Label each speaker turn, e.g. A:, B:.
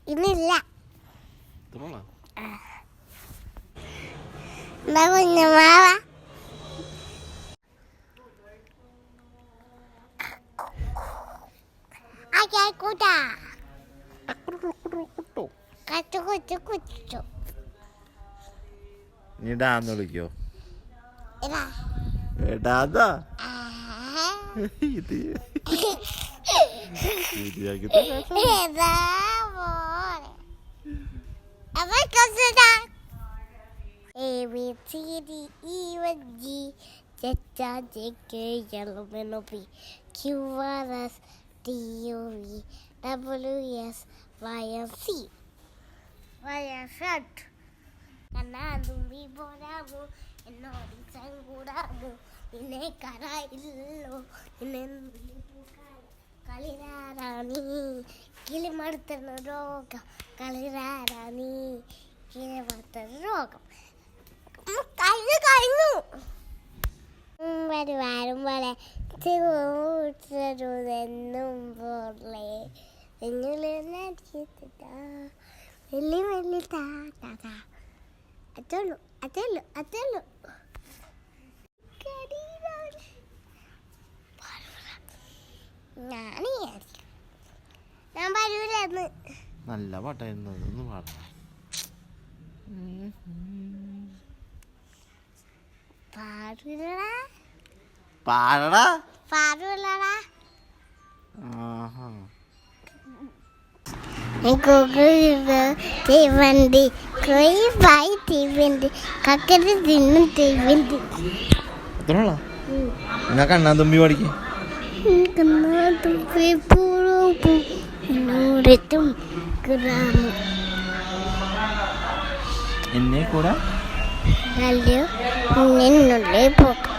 A: ഇന്നില്ല എന്താ കുഞ്ഞമാവ കൂട്ടാ കച്ചു കുച്ചു കുച്ചു
B: നീ ഡാന്ന് വിളിക്കോ എടാതാ ഇത് ശരിയാക്കി
A: കണ്ണാതുമ്പി പോരാമോ എന്നോട് ചങ്കൂടാമോ നിന്നെ കരായില്ലോ നിന്നെ കളിരാറാണി കിളിമടുത്തുന്ന രോഗം കളിരാറാണി കിളിമടുത്തുന്ന രോഗം കഴിഞ്ഞു വരുവാരും പോലെ എന്നും പോലെ വെള്ളി വെള്ളി താ അതല്ലോ ഞാൻ പറയൂലെന്ന്
B: നല്ല പാട്ടായിരുന്നു ഒന്ന് പാടാ പാടടാ
A: പാടൂലടാ
B: ആഹാ
A: തീവണ്ടി കൊയ്വായി തീവണ്ടി കക്കരി തിന്നും തീവണ്ടി
B: എത്രയുള്ള എന്നാ കണ്ണാ തുമ്പി പഠിക്കേ
A: എന്നെ കൂടെ പോക്കാം